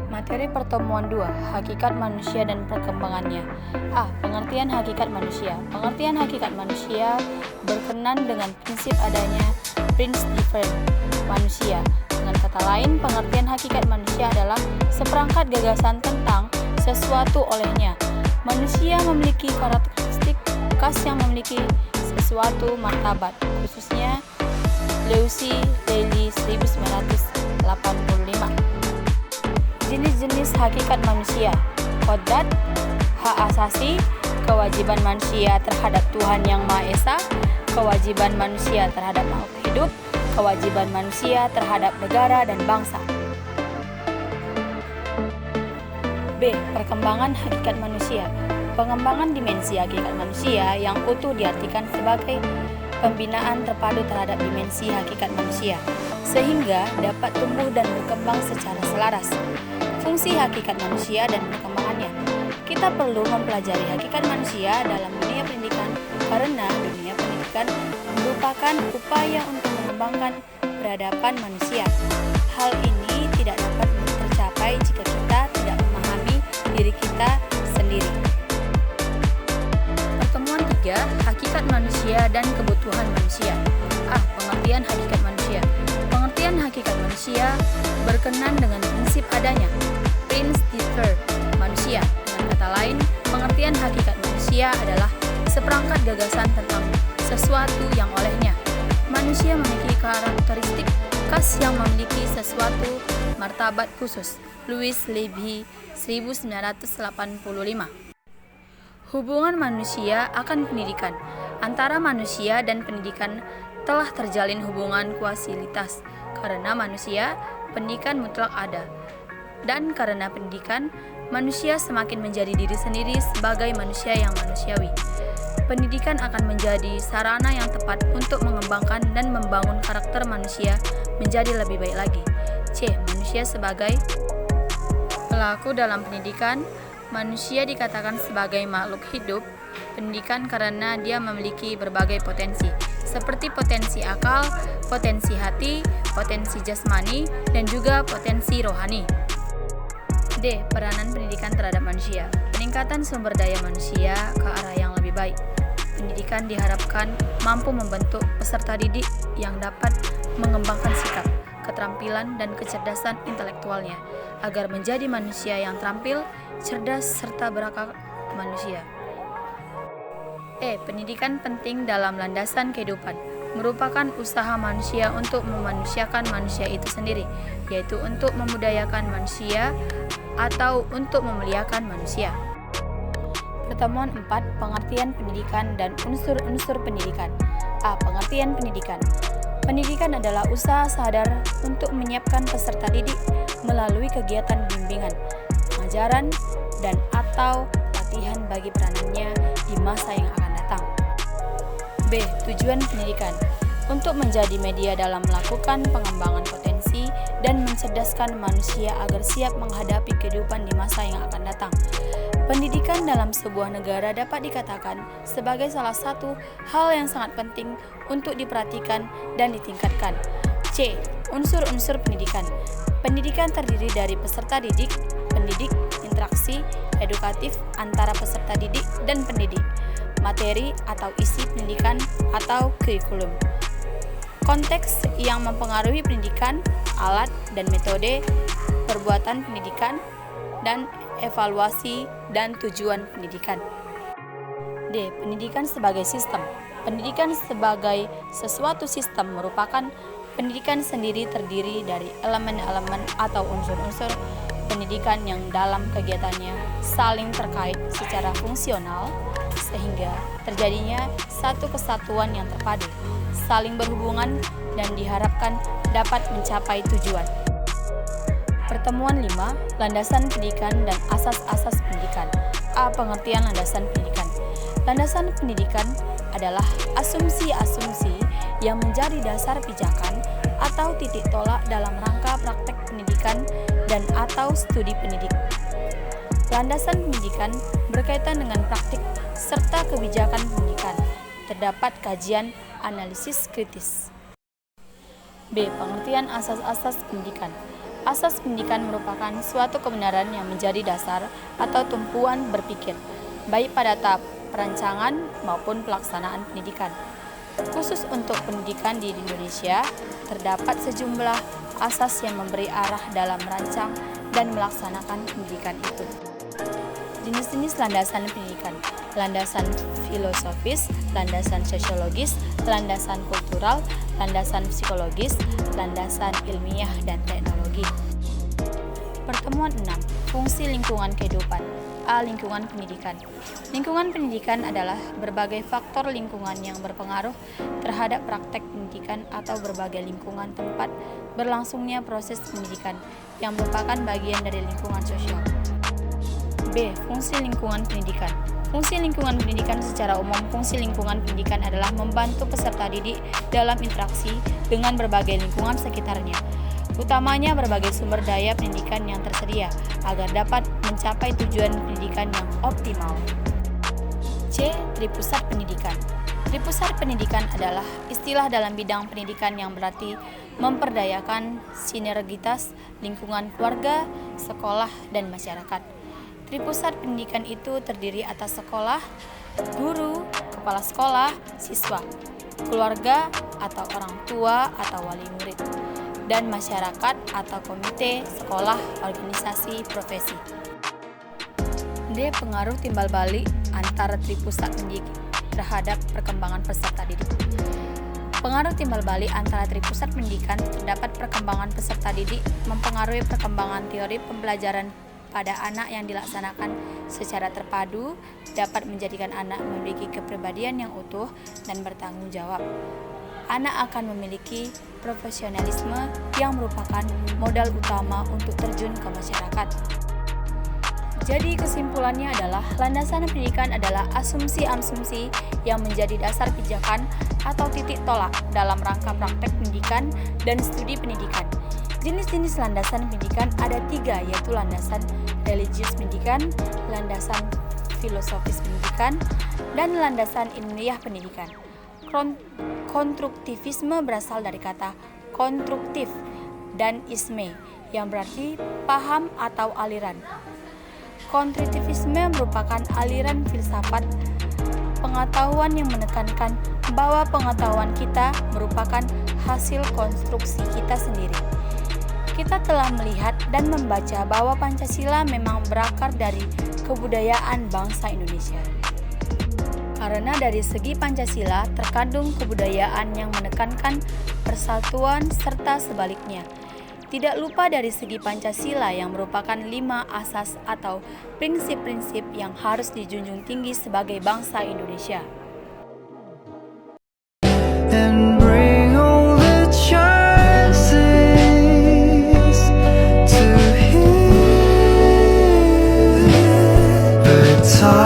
Materi pertemuan 2, hakikat manusia dan perkembangannya. A. Pengertian hakikat manusia. Pengertian hakikat manusia berkenan dengan prinsip adanya prince different manusia. Dengan kata lain, pengertian hakikat manusia adalah seperangkat gagasan tentang sesuatu olehnya. Manusia memiliki karakteristik khas yang memiliki sesuatu martabat, khususnya Leuci Daily 1985. Jenis-jenis hakikat manusia. Kodrat, hak asasi, kewajiban manusia terhadap Tuhan Yang Maha Esa, kewajiban manusia terhadap makhluk hidup, kewajiban manusia terhadap negara dan bangsa. B. Perkembangan hakikat manusia. Pengembangan dimensi hakikat manusia yang utuh diartikan sebagai pembinaan terpadu terhadap dimensi hakikat manusia, sehingga dapat tumbuh dan berkembang secara selaras. Fungsi hakikat manusia dan perkembangannya. Kita perlu mempelajari hakikat manusia dalam dunia pendidikan karena dunia pendidikan merupakan upaya untuk mengembangkan peradaban manusia. Hal ini tidak dapat tercapai jika kita tidak memahami diri kita sendiri. Pertemuan 3, hakikat manusia dan kebutuhan manusia. A. Pengertian hakikat manusia. Pengertian hakikat manusia berkenan dengan prinsip adanya prince different manusia. Dengan kata lain, pengertian hakikat manusia adalah seperangkat gagasan tentang sesuatu yang olehnya. Manusia memiliki karakteristik khas yang memiliki sesuatu martabat khusus. Louis Leby 1985. Hubungan manusia akan pendidikan. Antara manusia dan pendidikan telah terjalin hubungan kuasilitas. Karena manusia, pendidikan mutlak ada. Dan karena pendidikan, manusia semakin menjadi diri sendiri sebagai manusia yang manusiawi. Pendidikan akan menjadi sarana yang tepat untuk mengembangkan dan membangun karakter manusia menjadi lebih baik lagi. C. Manusia sebagai pelaku dalam pendidikan. Manusia dikatakan sebagai makhluk hidup pendidikan karena dia memiliki berbagai potensi, seperti potensi akal, potensi hati, potensi jasmani, dan juga potensi rohani. D. Peranan pendidikan terhadap manusia. Peningkatan sumber daya manusia ke arah yang lebih baik. Pendidikan diharapkan mampu membentuk peserta didik yang dapat mengembangkan sikap, keterampilan, dan kecerdasan intelektualnya agar menjadi manusia yang terampil, cerdas, serta berakal manusia. E. Pendidikan penting dalam landasan kehidupan. Merupakan usaha manusia untuk memanusiakan manusia itu sendiri, yaitu untuk memudayakan manusia atau untuk memuliakan manusia. Pertemuan 4, pengertian pendidikan dan unsur-unsur pendidikan. A. Pengertian pendidikan. Pendidikan adalah usaha sadar untuk menyiapkan peserta didik melalui kegiatan bimbingan, pengajaran, dan atau latihan bagi peranannya di masa yang akan datang. B. Tujuan pendidikan. Untuk menjadi media dalam melakukan pengembangan potensi dan mencerdaskan manusia agar siap menghadapi kehidupan di masa yang akan datang. Pendidikan dalam sebuah negara dapat dikatakan sebagai salah satu hal yang sangat penting untuk diperhatikan dan ditingkatkan. C. Unsur-unsur pendidikan. Pendidikan terdiri dari peserta didik, pendidik, interaksi edukatif antara peserta didik dan pendidik, materi atau isi pendidikan atau kurikulum, konteks yang mempengaruhi pendidikan, alat dan metode, perbuatan pendidikan, dan evaluasi dan tujuan pendidikan. D. Pendidikan sebagai sistem. Pendidikan sebagai sesuatu sistem merupakan pendidikan sendiri terdiri dari elemen-elemen atau unsur-unsur pendidikan yang dalam kegiatannya saling terkait secara fungsional sehingga terjadinya satu kesatuan yang terpadu, saling berhubungan dan diharapkan dapat mencapai tujuan. Pertemuan 5, landasan pendidikan dan asas-asas pendidikan. A. Pengertian landasan pendidikan. Landasan pendidikan adalah asumsi-asumsi yang menjadi dasar pijakan atau titik tolak dalam rangka praktek pendidikan dan atau studi pendidik. Landasan pendidikan berkaitan dengan praktik serta kebijakan pendidikan. Terdapat kajian analisis kritis. B. Pengertian asas-asas pendidikan. Asas pendidikan merupakan suatu kebenaran yang menjadi dasar atau tumpuan berpikir, baik pada tahap perancangan maupun pelaksanaan pendidikan. Khusus untuk pendidikan di Indonesia, terdapat sejumlah asas yang memberi arah dalam merancang dan melaksanakan pendidikan itu. Jenis-jenis landasan pendidikan: landasan filosofis, landasan sosiologis, landasan kultural, landasan psikologis, landasan ilmiah dan teknologi. Pertemuan 6. Fungsi lingkungan kehidupan. A. Lingkungan pendidikan. Lingkungan pendidikan adalah berbagai faktor lingkungan yang berpengaruh terhadap praktek pendidikan atau berbagai lingkungan tempat berlangsungnya proses pendidikan yang merupakan bagian dari lingkungan sosial. B. Fungsi lingkungan pendidikan. Fungsi lingkungan pendidikan secara umum, fungsi lingkungan pendidikan adalah membantu peserta didik dalam interaksi dengan berbagai lingkungan sekitarnya, utamanya berbagai sumber daya pendidikan yang tersedia, agar dapat mencapai tujuan pendidikan yang optimal. C. Tripusat pendidikan. Tripusat pendidikan adalah istilah dalam bidang pendidikan yang berarti memperdayakan sinergitas lingkungan keluarga, sekolah, dan masyarakat. Tripusat pendidikan itu terdiri atas sekolah, guru, kepala sekolah, siswa, keluarga atau orang tua atau wali murid, dan masyarakat atau komite, sekolah, organisasi, profesi. D. Pengaruh timbal balik antara tripusat pendidikan terhadap perkembangan peserta didik. Pengaruh timbal balik antara tripusat pendidikan terdapat perkembangan peserta didik mempengaruhi perkembangan teori pembelajaran pada anak yang dilaksanakan secara terpadu, dapat menjadikan anak memiliki kepribadian yang utuh dan bertanggung jawab. Anak akan memiliki profesionalisme yang merupakan modal utama untuk terjun ke masyarakat. Jadi kesimpulannya adalah landasan pendidikan adalah asumsi-asumsi yang menjadi dasar pijakan atau titik tolak dalam rangka praktek pendidikan dan studi pendidikan. Jenis-jenis landasan pendidikan ada 3, yaitu landasan religius pendidikan, landasan filosofis pendidikan, dan landasan ilmiah pendidikan. Konstruktivisme berasal dari kata konstruktif dan isme yang berarti paham atau aliran. Konstruktivisme merupakan aliran filsafat pengetahuan yang menekankan bahwa pengetahuan kita merupakan hasil konstruksi kita sendiri. Kita telah melihat dan membaca bahwa Pancasila memang berakar dari kebudayaan bangsa Indonesia. Karena dari segi Pancasila terkandung kebudayaan yang menekankan persatuan serta sebaliknya. Tidak lupa dari segi Pancasila yang merupakan 5 asas atau prinsip-prinsip yang harus dijunjung tinggi sebagai bangsa Indonesia. Talk